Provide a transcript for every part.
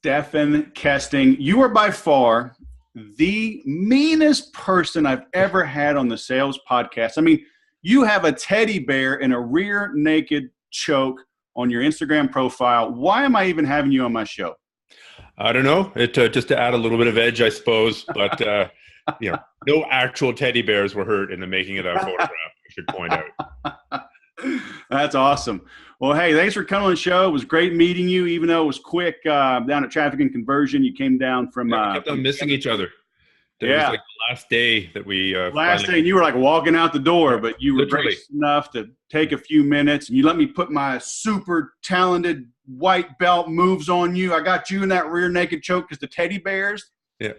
Stephan Kesting. You are by far the meanest person I've ever had on the sales podcast. I mean, you have a teddy bear in a rear naked choke on your Instagram profile. Why am I even having you on my show? I don't know. It just to add a little bit of edge, I suppose. But no actual teddy bears were hurt in the making of that photograph. I should point out. That's awesome. Well, hey, thanks for coming on the show. It was great meeting you, even though it was quick down at Traffic and Conversion. You came down from. We kept on missing each other. It was like the last day that we. Last day, and you were like walking out the door, but you were gracious enough to take a few minutes, and you let me put my super talented white belt moves on you. I got you in that rear naked choke because the teddy bears. Yeah.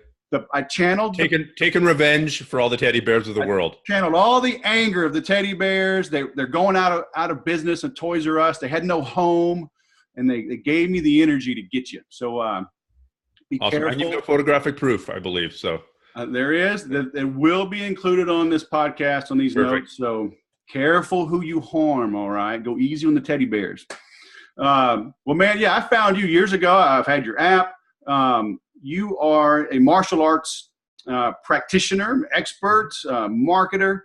I channeled taking revenge for all the teddy bears of the world. Channeled all the anger of the teddy bears. They're going out of business at Toys R Us. They had no home, and they gave me the energy to get you. So be careful. I give no photographic proof, I believe. So there is. It will be included on this podcast on these notes. So careful who you harm. All right, go easy on the teddy bears. Well, man, yeah, I found you years ago. I've had your app. You are a martial arts practitioner, expert, marketer,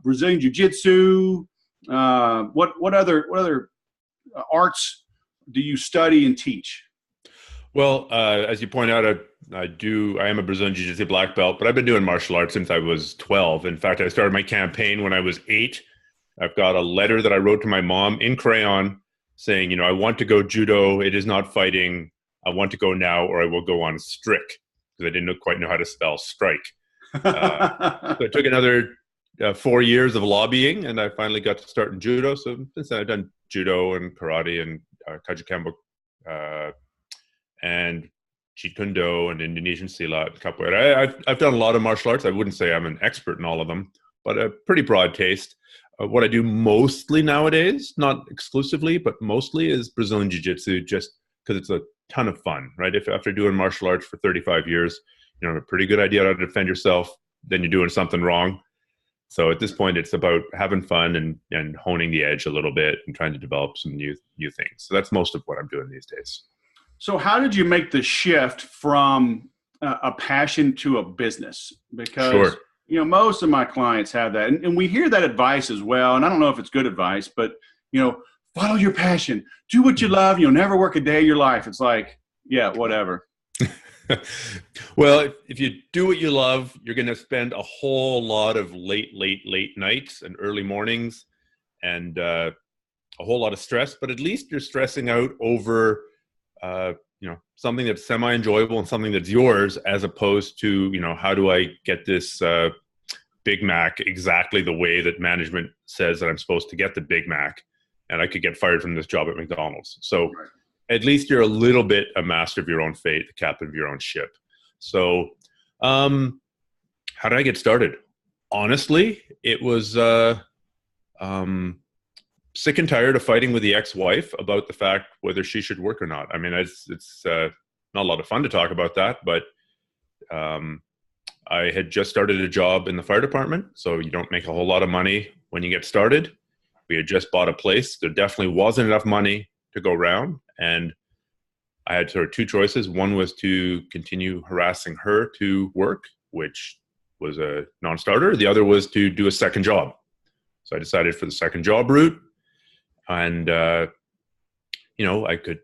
Brazilian Jiu-Jitsu. What other arts do you study and teach? Well, as you point out, I am a Brazilian Jiu-Jitsu black belt, but I've been doing martial arts since I was 12. In fact, I started my campaign when I was 8. I've got a letter that I wrote to my mom in crayon saying, I want to go judo. It is not fighting. I want to go now or I will go on strick, because I didn't quite know how to spell strike. So it took another 4 years of lobbying, and I finally got to start in judo. So since then, I've done judo and karate and kajikembo and jeet kune do and Indonesian silat and capoeira. I've done a lot of martial arts. I wouldn't say I'm an expert in all of them, but a pretty broad taste. What I do mostly nowadays, not exclusively, but mostly, is Brazilian Jiu-Jitsu, just because it's a ton of fun, right? If after doing martial arts for 35 years, you have a pretty good idea how to defend yourself, then you're doing something wrong. So at this point, it's about having fun and honing the edge a little bit and trying to develop some new things. So that's most of what I'm doing these days. So how did you make the shift from a passion to a business? Because most of my clients have that, and we hear that advice as well. And I don't know if it's good advice, but follow your passion, do what you love, never work a day of your life. It's like, yeah, whatever. Well, if you do what you love, you're going to spend a whole lot of late nights and early mornings and a whole lot of stress, but at least you're stressing out over, something that's semi-enjoyable and something that's yours, as opposed to, how do I get this Big Mac exactly the way that management says that I'm supposed to get the Big Mac, and I could get fired from this job at McDonald's. So at least you're a little bit a master of your own fate, the captain of your own ship. So how did I get started? Honestly, it was sick and tired of fighting with the ex-wife about the fact whether she should work or not. I mean, it's not a lot of fun to talk about that, but I had just started a job in the fire department, so you don't make a whole lot of money when you get started. We had just bought a place. There definitely wasn't enough money to go around, and I had sort of two choices. One was to continue harassing her to work, which was a non-starter. The other was to do a second job. So I decided for the second job route, and I could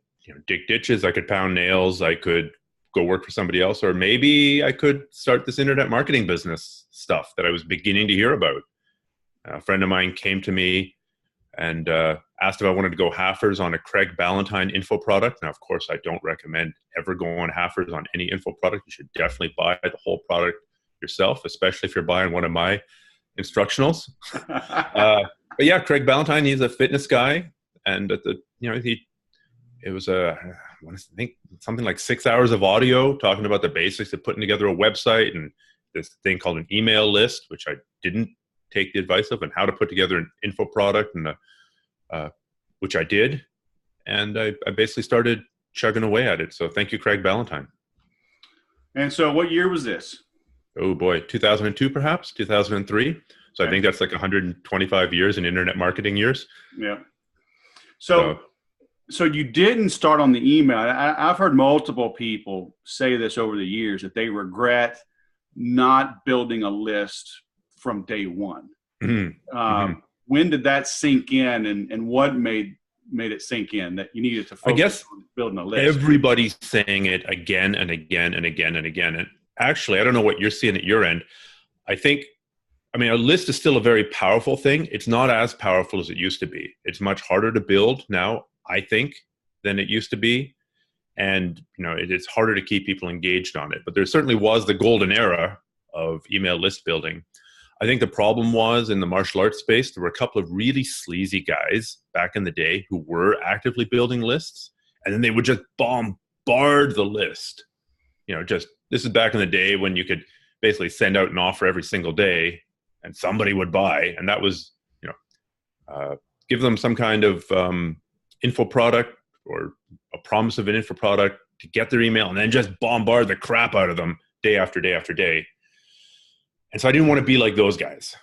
dig ditches, I could pound nails, I could go work for somebody else, or maybe I could start this internet marketing business stuff that I was beginning to hear about. A friend of mine came to me and asked if I wanted to go halfers on a Craig Valentine info product. Now, of course, I don't recommend ever going halfers on any info product. You should definitely buy the whole product yourself, especially if you're buying one of my instructionals. But yeah, Craig Valentine, he's a fitness guy. And at the, it was I think something like 6 hours of audio talking about the basics of putting together a website and this thing called an email list, which I didn't take the advice of, and how to put together an info product, and which I did. And I basically started chugging away at it. So thank you, Craig Valentine. And so what year was this? Oh boy, 2002 perhaps, 2003. So I think that's like 125 years in internet marketing years. Yeah. So So you didn't start on the email. I've heard multiple people say this over the years, that they regret not building a list from day one. When did that sink in, and what made it sink in that you needed to focus on building a list? Everybody's saying it again and again and again and again. And actually, I don't know what you're seeing at your end. I mean, a list is still a very powerful thing. It's not as powerful as it used to be. It's much harder to build now, I think, than it used to be. And, it's harder to keep people engaged on it. But there certainly was the golden era of email list building. I think the problem was in the martial arts space, there were a couple of really sleazy guys back in the day who were actively building lists, and then they would just bombard the list. This is back in the day when you could basically send out an offer every single day and somebody would buy. And that was, give them some kind of info product or a promise of an info product to get their email, and then just bombard the crap out of them day after day after day. And so I didn't want to be like those guys.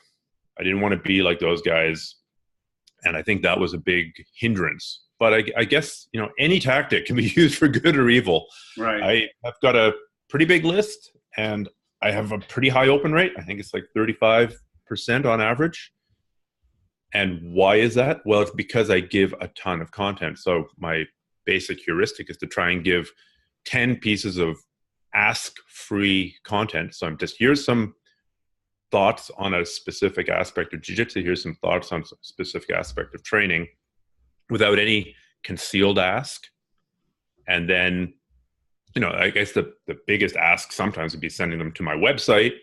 And I think that was a big hindrance. But I guess, any tactic can be used for good or evil. Right. I have got a pretty big list, and I have a pretty high open rate. I think it's like 35% on average. And why is that? Well, it's because I give a ton of content. So my basic heuristic is to try and give 10 pieces of ask-free content. So here's some thoughts on a specific aspect of jiu-jitsu. Here's some thoughts on a specific aspect of training without any concealed ask. And then, I guess the biggest ask sometimes would be sending them to my website,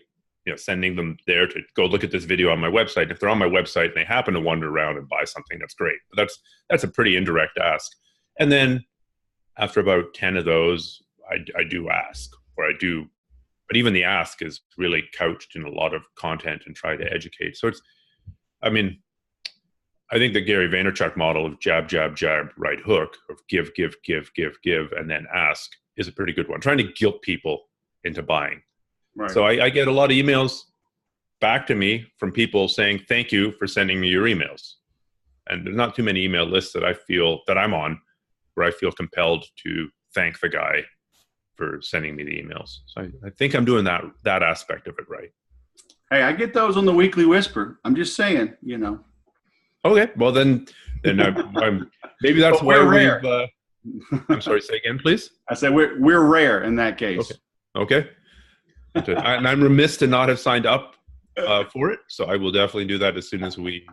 sending them there to go look at this video on my website. If they're on my website and they happen to wander around and buy something, that's great. But that's a pretty indirect ask. And then after about 10 of those, I do ask, but even the ask is really couched in a lot of content and try to educate. So I think the Gary Vaynerchuk model of jab, jab, jab, right hook, of give, and then ask is a pretty good one. Trying to guilt people into buying. Right. So I get a lot of emails back to me from people saying, thank you for sending me your emails. And there's not too many email lists that I'm on where I feel compelled to thank the guy for sending me the emails. So I think I'm doing that aspect of it right. Hey, I get those on the Weekly Whisper. I'm just saying, Okay, well then I'm maybe that's where we've. I'm sorry. Say again, please. I said we're rare in that case. Okay. And I'm remiss to not have signed up for it, so I will definitely do that as soon as we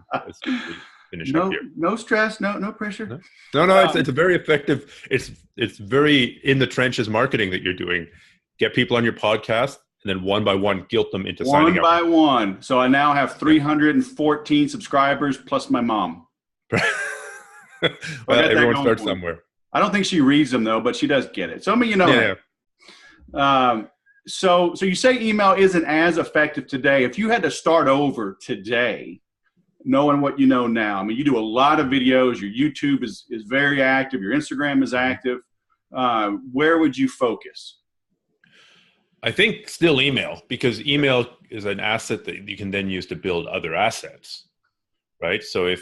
finish up here. No stress, no pressure. No. It's a very effective. It's very in the trenches marketing that you're doing. Get people on your podcast, and then one by one guilt them into signing up. One by one. So I now have 314 subscribers plus my mom. Well, everyone starts somewhere. I don't think she reads them though, but she does get it. So So you say email isn't as effective today. If you had to start over today, knowing what you know now, you do a lot of videos. Your YouTube is very active. Your Instagram is active. Where would you focus? I think still email, because email is an asset that you can then use to build other assets, right? So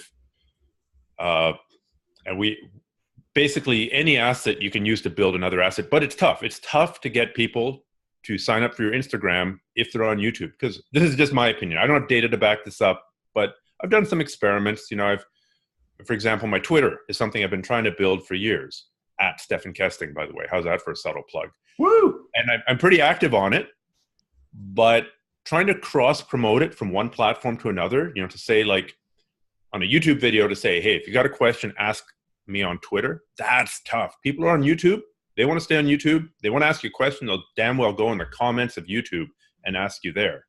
basically any asset you can use to build another asset, but it's tough. It's tough to get people to sign up for your Instagram if they're on YouTube, because this is just my opinion. I don't have data to back this up, but I've done some experiments. For example, my Twitter is something I've been trying to build for years, at Stephan Kesting, by the way. How's that for a subtle plug? Woo! And I'm pretty active on it, but trying to cross promote it from one platform to another, to say, like on a YouTube video, to say, hey, if you got a question, ask me on Twitter. That's tough. People are on YouTube. They want to stay on YouTube. They want to ask you a question. They'll damn well go in the comments of YouTube and ask you there.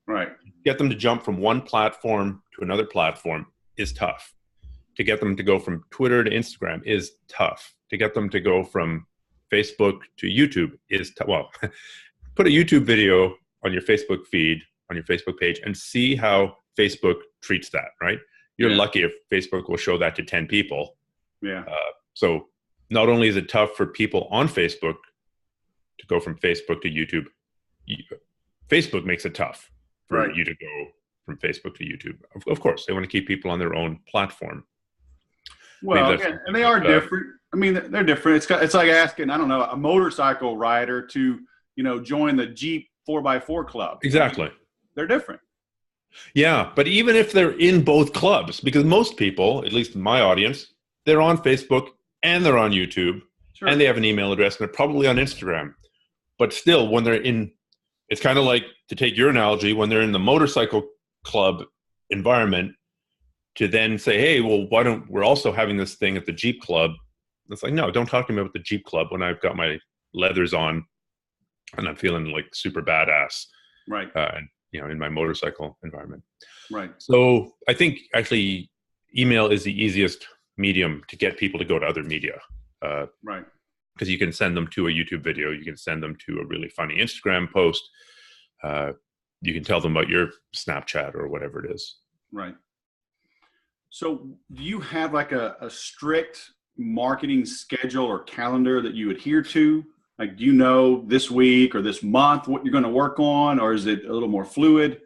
Right. Get them to jump from one platform to another platform is tough. To get them to go from Twitter to Instagram is tough. To get them to go from Facebook to YouTube is tough. Well, put a YouTube video on your Facebook feed, on your Facebook page, and see how Facebook treats that, right? You're lucky if Facebook will show that to 10 people. Yeah. So not only is it tough for people on Facebook to go from Facebook to YouTube, Facebook makes it tough for you to go from Facebook to YouTube. Of course, they want to keep people on their own platform. Well, yeah, and they are different. I mean, they're different. It's like asking, I don't know, a motorcycle rider to, join the Jeep 4x4 club. Exactly. I mean, they're different. Yeah, but even if they're in both clubs, because most people, at least my audience, they're on Facebook and they're on YouTube, sure, and they have an email address and they're probably on Instagram. But still, when they're in, it's kind of like, to take your analogy, when they're in the motorcycle club environment, to then say, hey, well, we're also having this thing at the Jeep club. It's like, no, don't talk to me about the Jeep club when I've got my leathers on and I'm feeling like super badass. Right. In my motorcycle environment. Right. So I think actually email is the easiest medium to get people to go to other media. Right. Because you can send them to a YouTube video. You can send them to a really funny Instagram post. You can tell them about your Snapchat or whatever it is. Right. So do you have like a strict marketing schedule or calendar that you adhere to? Like, do you know this week or this month what you're going to work on, or is it a little more fluid?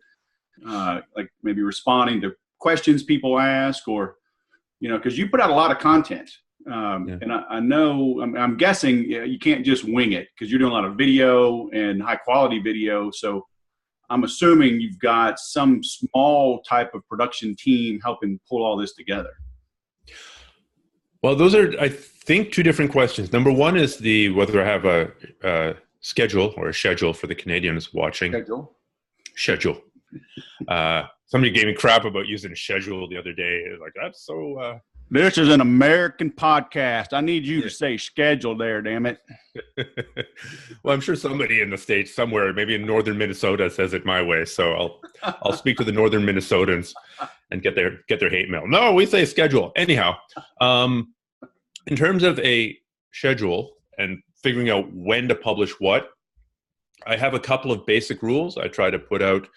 Like maybe responding to questions people ask, or, because you put out a lot of content. And I know, I'm guessing you can't just wing it because you're doing a lot of video and high quality video. So I'm assuming you've got some small type of production team helping pull all this together. Well, those are, I think, two different questions. Number one is whether I have a schedule or a schedule for the Canadians watching. Schedule. Somebody gave me crap about using schedule the other day. Like, that's so... This is an American podcast. I need you to say schedule there, damn it. Well, I'm sure somebody in the States somewhere, maybe in northern Minnesota, says it my way. So I'll speak to the northern Minnesotans and get their hate mail. No, we say schedule. Anyhow, in terms of a schedule and figuring out when to publish what, I have a couple of basic rules. I try to put out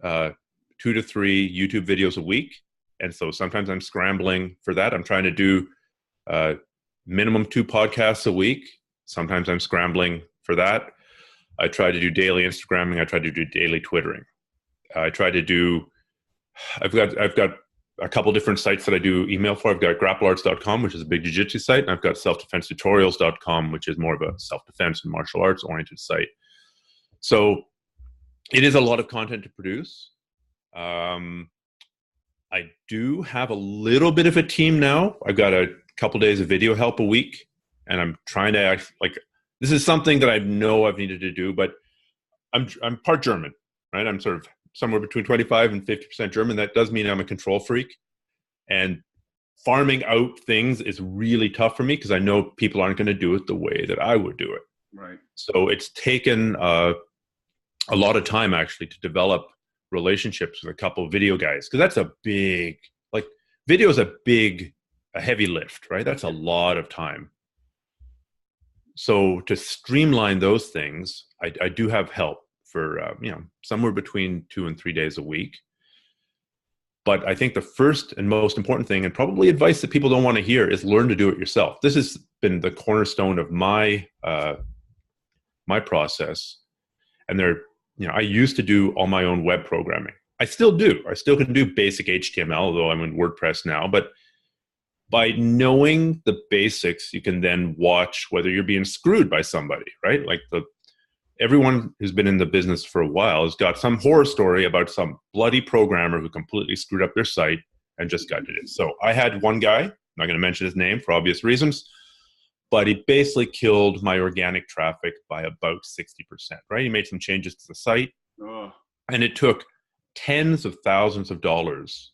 2 to 3 YouTube videos a week. And so sometimes I'm scrambling for that. I'm trying to do minimum 2 podcasts a week. Sometimes I'm scrambling for that. I try to do daily Instagramming. I try to do daily Twittering. I've got a couple different sites that I do email for. I've got grapplearts.com, which is a big jiu-jitsu site. And I've got selfdefensetutorials.com, which is more of a self-defense and martial arts oriented site. So it is a lot of content to produce. I do have a little bit of a team now. I've got a couple days of video help a week, and I'm trying to this is something that I know I've needed to do, but I'm part German, right? I'm sort of somewhere between 25 and 50% German. That does mean I'm a control freak, and farming out things is really tough for me because I know people aren't going to do it the way that I would do it. Right. So it's taken a lot of time actually to develop relationships with a couple of video guys, because that's a big, video is a heavy lift, right? That's a lot of time. So to streamline those things, I do have help for somewhere between 2 and 3 days a week. But I think the first and most important thing, and probably advice that people don't want to hear, is learn to do it yourself. This has been the cornerstone of my process. And I used to do all my own web programming. I still do. I still can do basic HTML, although I'm in WordPress now. But by knowing the basics, you can then watch whether you're being screwed by somebody, right? Like everyone who's been in the business for a while has got some horror story about some bloody programmer who completely screwed up their site and just gutted it. So I had one guy, I'm not going to mention his name for obvious reasons, but he basically killed my organic traffic by about 60%, right? He made some changes to the site, and it took tens of thousands of dollars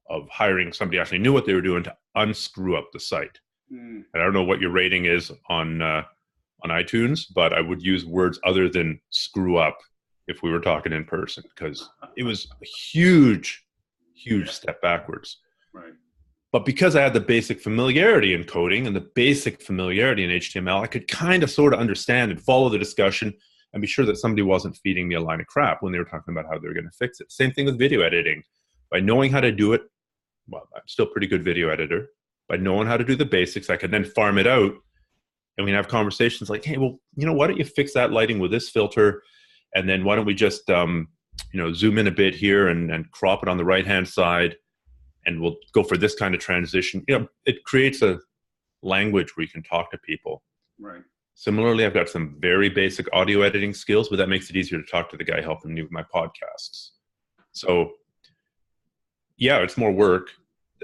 of hiring somebody who actually knew what they were doing to unscrew up the site. And I don't know what your rating is on iTunes, but I would use words other than screw up if we were talking in person, because it was a huge step backwards. Right. But because I had the basic familiarity in coding and the basic familiarity in HTML, I could kind of sort of understand and follow the discussion and be sure that somebody wasn't feeding me a line of crap when they were talking about how they were going to fix it. Same thing with video editing. By knowing how to do it, well, I'm still a pretty good video editor. By knowing how to do the basics, I could then farm it out, and we can have conversations like, hey, well, why don't you fix that lighting with this filter? And then why don't we just, zoom in a bit here and crop it on the right-hand side? and we'll go for this kind of transition. It creates a language where you can talk to people. Right. Similarly, I've got some very basic audio editing skills, but that makes it easier to talk to the guy helping me with my podcasts. So yeah, it's more work.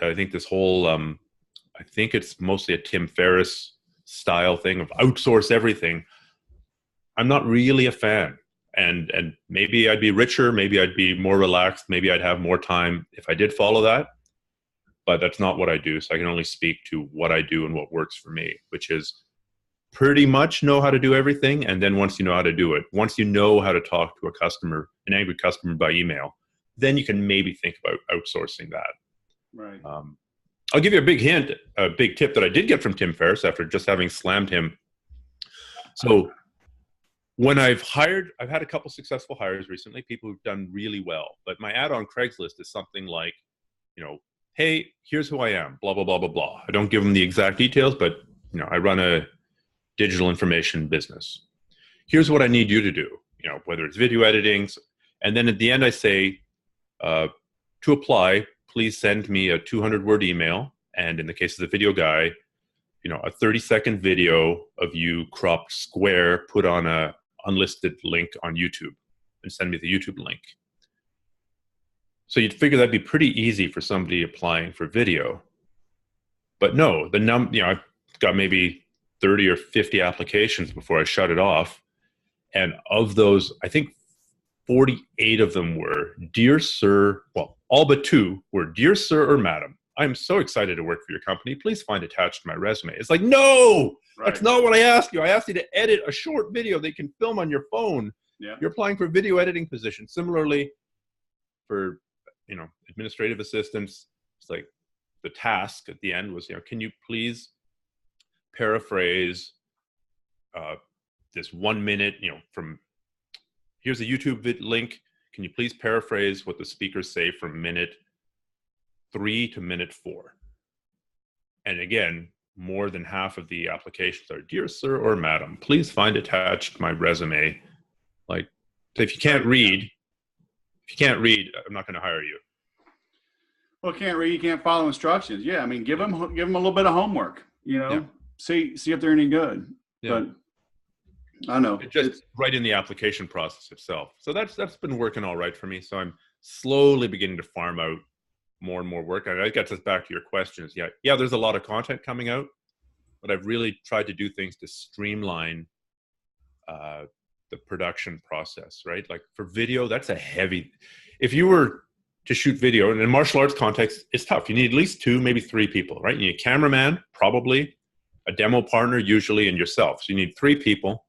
I think this whole, I think it's mostly a Tim Ferriss style thing of outsource everything. I'm not really a fan. And maybe I'd be richer, maybe I'd be more relaxed, maybe I'd have more time if I did follow that. But that's not what I do. So I can only speak to what I do and what works for me, which is pretty much know how to do everything. And then once you know how to do it, once you know how to talk to a customer, an angry customer by email, then you can maybe think about outsourcing that. Right. I'll give you a big hint, a big tip that I did get from Tim Ferriss after just having slammed him. So when I've had a couple successful hires recently, people who've done really well, but my ad on Craigslist is something like, hey, here's who I am, blah, blah, blah, blah, blah. I don't give them the exact details, but I run a digital information business. Here's what I need you to do, whether it's video editing. And then at the end I say, to apply, please send me a 200-word email. And in the case of the video guy, a 30-second video of you cropped square, put on a unlisted link on YouTube, and send me the YouTube link. So you'd figure that'd be pretty easy for somebody applying for video. But no, I've got maybe 30 or 50 applications before I shut it off. And of those, I think 48 of them were, dear sir, well, all but 2 were, dear sir or madam, I'm so excited to work for your company. Please find attached my resume. It's like, no, That's not what I asked you. I asked you to edit a short video they can film on your phone. Yeah. You're applying for a video editing position. Similarly, for, administrative assistants, it's like the task at the end was, can you please paraphrase this 1 minute, from here's a YouTube link. Can you please paraphrase what the speakers say from minute 3 to minute 4? And again, more than half of the applications are, dear sir or madam, please find attached my resume. Like, if you can't read, I'm not going to hire you. Well, can't read, you can't follow instructions. Yeah, I mean, give them a little bit of homework. See if they're any good. Yeah. But I know it's just right in the application process itself. So that's been working all right for me. So I'm slowly beginning to farm out more and more work. I guess that's back to your questions. Yeah, there's a lot of content coming out, but I've really tried to do things to streamline the production process, right? Like for video, that's if you were to shoot video, and in martial arts context, it's tough. You need at least 2, maybe 3 people, right? You need a cameraman, probably, a demo partner, usually, and yourself. So you need 3 people.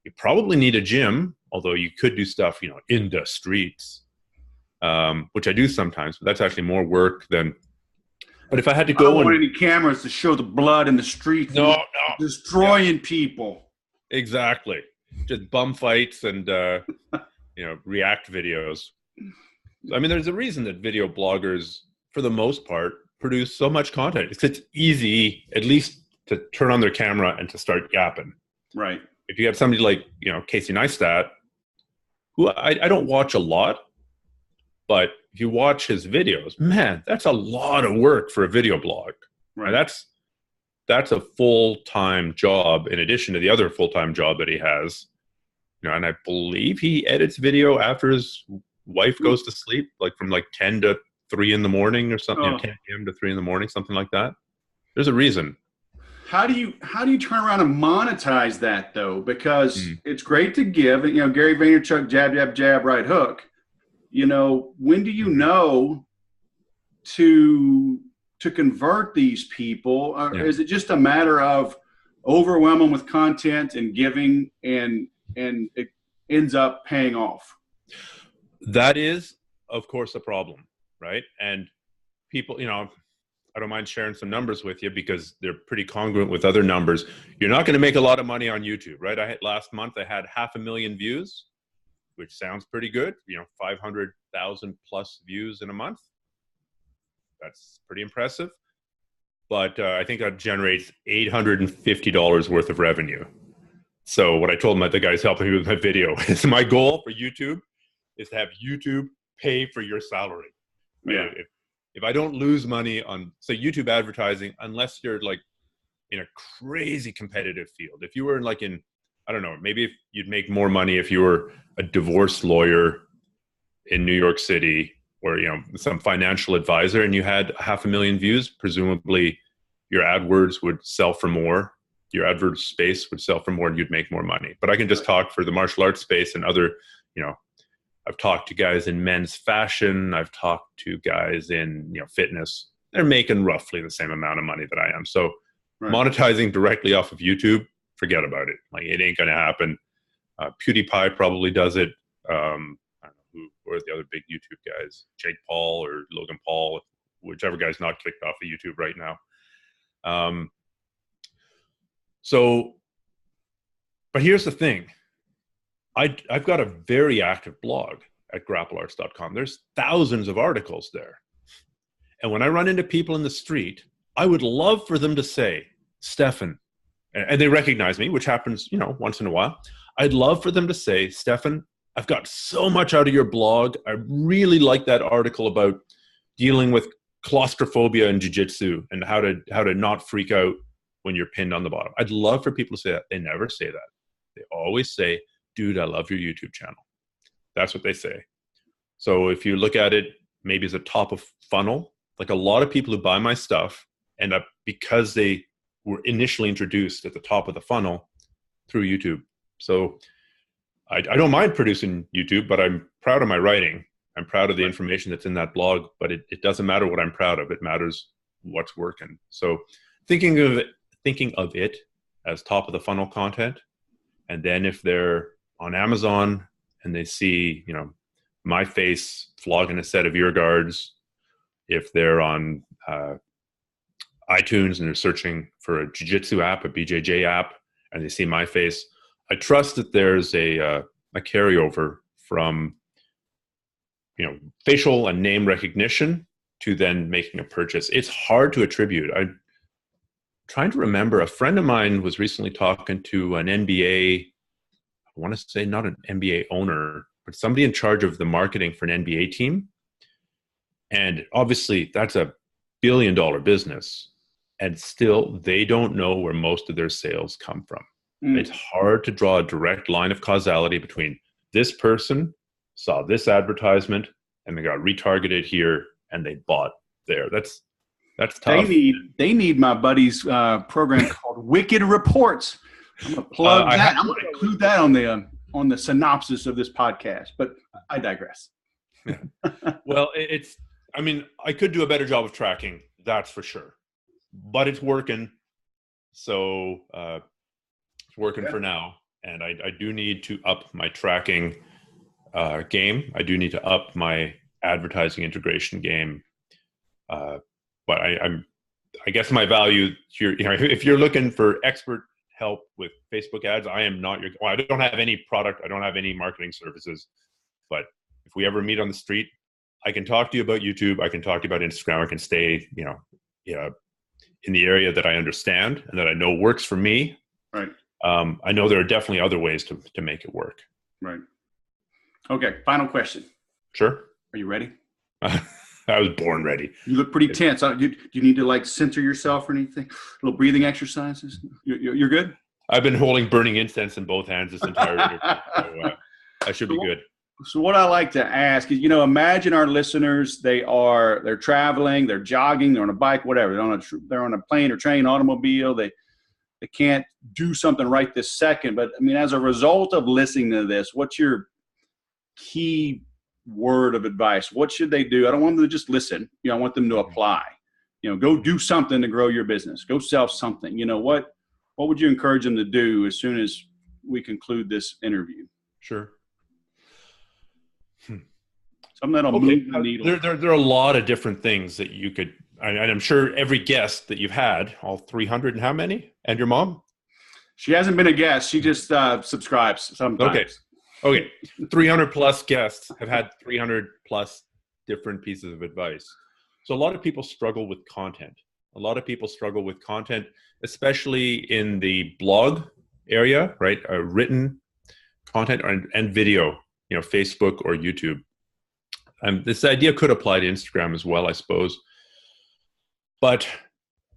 You probably need a gym, although you could do stuff, in the streets, which I do sometimes, but that's actually more work than. But if I had to go, I don't want any cameras to show the blood in the streets. No, destroying people. Exactly, just bum fights and react videos. I mean, there's a reason that video bloggers, for the most part, produce so much content. It's easy, at least, to turn on their camera and to start yapping. Right. If you have somebody like, Casey Neistat, who I don't watch a lot, but if you watch his videos, man, that's a lot of work for a video blog. Right. And that's a full-time job in addition to the other full-time job that he has. And I believe he edits video after his wife goes to sleep, like from 10 to 3 in the morning or something, 10 a.m. to 3 in the morning, something like that. There's a reason. How do you turn around and monetize that though? Because it's great to give, Gary Vaynerchuk, jab, jab, jab, right hook. When do you know to convert these people? Or is it just a matter of overwhelm them with content and giving and it ends up paying off? That is, of course, a problem, right? And people, I don't mind sharing some numbers with you because they're pretty congruent with other numbers. You're not going to make a lot of money on YouTube, right? Last month I had 500,000 views, which sounds pretty good. 500,000 plus views in a month. That's pretty impressive. But I think that generates $850 worth of revenue. So what I told the guys helping me with my video is my goal for YouTube is to have YouTube pay for your salary. Right? Yeah. if I don't lose money on, say, YouTube advertising, unless you're like in a crazy competitive field. If you were like in, I don't know, maybe if you'd make more money if you were a divorce lawyer in New York City, or, you know, some financial advisor, and you had 500,000 views, presumably your AdWords would sell for more. Your advert space would sell for more, and you'd make more money. But I can just talk for the martial arts space and other, you know, I've talked to guys in men's fashion. I've talked to guys in, you know, fitness. They're making roughly the same amount of money that I am. So monetizing directly off of YouTube, forget about it. Like, it ain't going to happen. PewDiePie probably does it. I don't know who are the other big YouTube guys, Jake Paul or Logan Paul, whichever guy's not kicked off of YouTube right now. But here's the thing. I've got a very active blog at grapplearts.com. There's thousands of articles there. And when I run into people in the street, I would love for them to say, Stephan, and they recognize me, which happens, you know, once in a while. I'd love for them to say, Stephan, I've got so much out of your blog. I really like that article about dealing with claustrophobia in jiu-jitsu and how to not freak out when you're pinned on the bottom. I'd love for people to say that. They never say that. They always say, dude, I love your YouTube channel. That's what they say. So if you look at it maybe as a top of funnel, like a lot of people who buy my stuff end up, because they were initially introduced at the top of the funnel through YouTube. So I don't mind producing YouTube, but I'm proud of my writing. I'm proud of the information that's in that blog, but it doesn't matter what I'm proud of. It matters what's working. So thinking of it as top of the funnel content. And then if they're on Amazon and they see, you know, my face flogging a set of ear guards, if they're on iTunes and they're searching for a jiu-jitsu app, a BJJ app, and they see my face, I trust that there's a carryover from, you know, facial and name recognition to then making a purchase. It's hard to attribute. I'm trying to remember, a friend of mine was recently talking to an NBA, I want to say not an NBA owner, but somebody in charge of the marketing for an NBA team. And obviously that's a billion-dollar business. And still they don't know where most of their sales come from. It's hard to draw a direct line of causality between this person saw this advertisement and they got retargeted here and they bought there. That's tough. They need my buddy's program called Wicked Reports. I'm gonna plug that. I'm gonna include that on the synopsis of this podcast. But I digress. Yeah. Well, I mean, I could do a better job of tracking, that's for sure. But it's working. So it's working for now. And I do need to up my tracking game. I do need to up my advertising integration game. But I guess my value here, you know, if you're looking for expert help with Facebook ads, I am not I don't have any product. I don't have any marketing services. But if we ever meet on the street, I can talk to you about YouTube. I can talk to you about Instagram. I can stay, you know, in the area that I understand and that I know works for me. Right. I know there are definitely other ways to make it work. Right. Okay. Final question. Sure. Are you ready? I was born ready. You look pretty tense. Do you need to like center yourself or anything? Little breathing exercises? You're good? I've been holding burning incense in both hands this entire interview. So, I should be good. So what I like to ask is, you know, imagine our listeners, they're traveling, they're jogging, they're on a bike, whatever. They're on a plane or train, automobile. They can't do something right this second. But I mean, as a result of listening to this, what's your key word of advice? What should they do? I don't want them to just listen. You know, I want them to apply. You know, go do something to grow your business. Go sell something. You know, what would you encourage them to do as soon as we conclude this interview? Sure. Something that'll move the needle. There are a lot of different things that you could, and I'm sure every guest that you've had, all 300 and how many? And your mom? She hasn't been a guest. She just subscribes sometimes. Okay. 300 plus guests have had 300 plus different pieces of advice. So a lot of people struggle with content. Especially in the blog area, right? Written content and video, you know, Facebook or YouTube. this idea could apply to Instagram as well, I suppose. But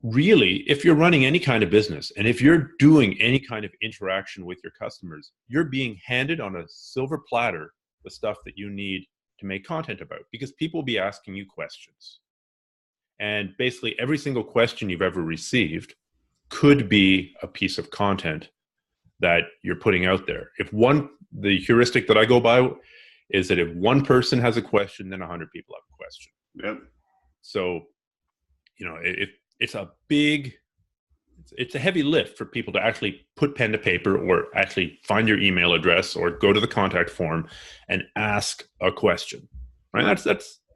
really, if you're running any kind of business and if you're doing any kind of interaction with your customers, you're being handed on a silver platter the stuff that you need to make content about, because people will be asking you questions. And basically every single question you've ever received could be a piece of content that you're putting out there. The heuristic that I go by is that if one person has a question, then 100 people have a question. Yep. So, it's a heavy lift for people to actually put pen to paper or actually find your email address or go to the contact form and ask a question, right?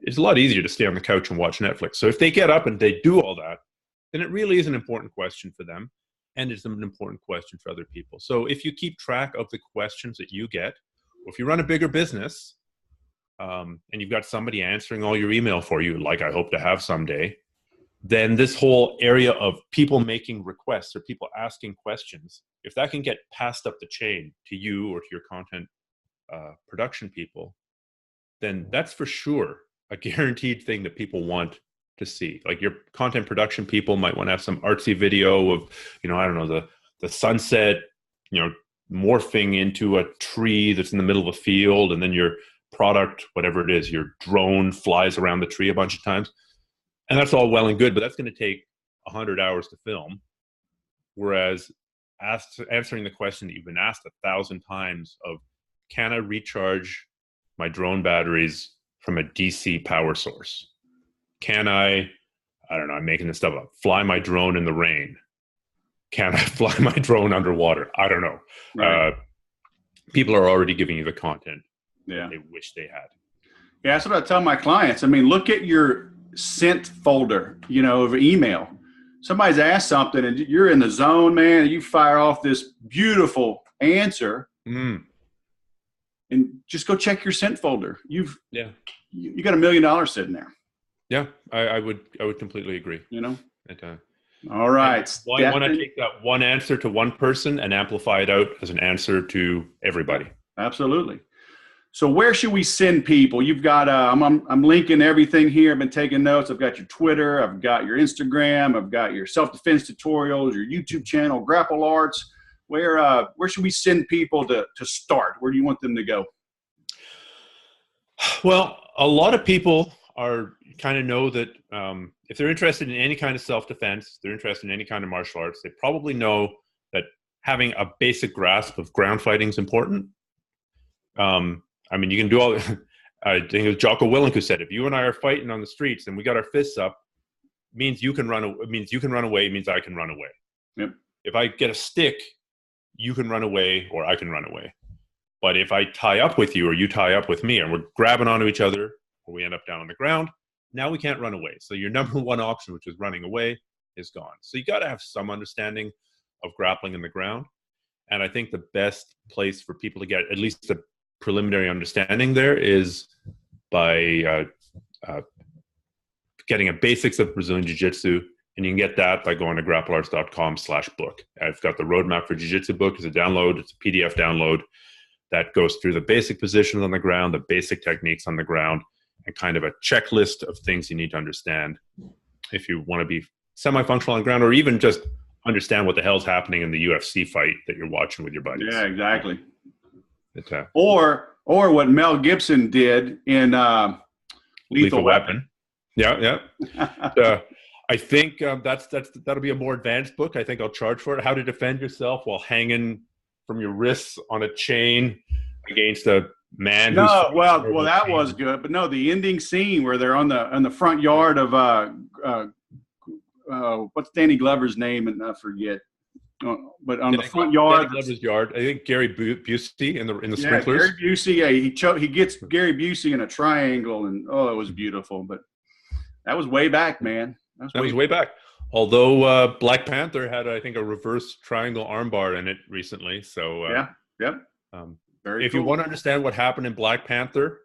It's a lot easier to stay on the couch and watch Netflix. So if they get up and they do all that, then it really is an important question for them. And it's an important question for other people. So if you keep track of the questions that you get, or if you run a bigger business and you've got somebody answering all your email for you, like I hope to have someday, then this whole area of people making requests or people asking questions, if that can get passed up the chain to you or to your content production people, then that's for sure a guaranteed thing that people want to see. Like your content production people might want to have some artsy video of, I don't know, the sunset, morphing into a tree that's in the middle of a field, and then your product, whatever it is, your drone flies around the tree a bunch of times. And that's all well and good, but that's going to take 100 hours to film. Whereas answering the question that you've been asked 1,000 times of, can I recharge my drone batteries from a DC power source? Can I don't know, I'm making this stuff up, fly my drone in the rain? Can I fly my drone underwater? I don't know. Right. People are already giving you the content they wish they had. Yeah, that's what I tell my clients. I mean, look at your sent folder, of email. Somebody's asked something and you're in the zone, man, and you fire off this beautiful answer. And just go check your sent folder. You got $1 million sitting there. Yeah, I would completely agree. All right. Why want to take that one answer to one person and amplify it out as an answer to everybody? Absolutely. So where should we send people? You've got, I'm linking everything here. I've been taking notes. I've got your Twitter. I've got your Instagram. I've got your self-defense tutorials, your YouTube channel, Grapple Arts. Where should we send people to start? Where do you want them to go? Well, a lot of people kind of know that if they're interested in any kind of self-defense, they're interested in any kind of martial arts, they probably know that having a basic grasp of ground fighting is important. You can do all. I think it was Jocko Willink who said, if you and I are fighting on the streets and we got our fists up, means you can run. It means you can run away. It means I can run away. Yep. If I get a stick, you can run away or I can run away. But if I tie up with you or you tie up with me and we're grabbing onto each other or we end up down on the ground, now we can't run away. So your number one option, which is running away, is gone. So you got to have some understanding of grappling in the ground. And I think the best place for people to get at least a preliminary understanding there is by getting a basics of Brazilian Jiu-Jitsu. And you can get that by going to grapplearts.com/book. I've got the Roadmap for Jiu-Jitsu book. It's a download. It's a PDF download that goes through the basic positions on the ground, the basic techniques on the ground, and kind of a checklist of things you need to understand if you want to be semi-functional on the ground, or even just understand what the hell's happening in the UFC fight that you're watching with your buddies. Yeah, exactly. Or what Mel Gibson did in Lethal Weapon. Yeah. I think that'll be a more advanced book. I think I'll charge for it. How to defend yourself while hanging from your wrists on a chain against a man. No, well, that was good, but no, the ending scene where they're on the front yard of what's Danny Glover's name, and I forget. But on the front yard, Glover's yard. I think Gary Busey in the sprinklers. Gary Busey, he gets Gary Busey in a triangle, and it was beautiful. But that was way back, man. That was way back. Although Black Panther had, I think, a reverse triangle armbar in it recently. So if cool. You want to understand what happened in Black Panther,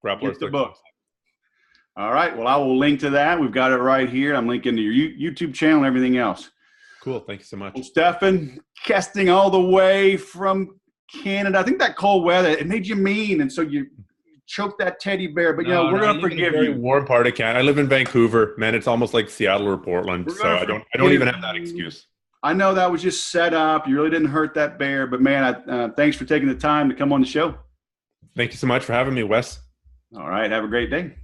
Grapple the book. All right. Well, I will link to that. We've got it right here. I'm linking to your YouTube channel and everything else. Cool. Thank you so much. Well, Stephan Kesting all the way from Canada. I think that cold weather, it made you mean. And so you choke that teddy bear. But, we're going to forgive you. Very warm part of Canada. I live in Vancouver. Man, it's almost like Seattle or Portland. So I don't even have that excuse. I know that was just set up. You really didn't hurt that bear. But, man, thanks for taking the time to come on the show. Thank you so much for having me, Wes. All right. Have a great day.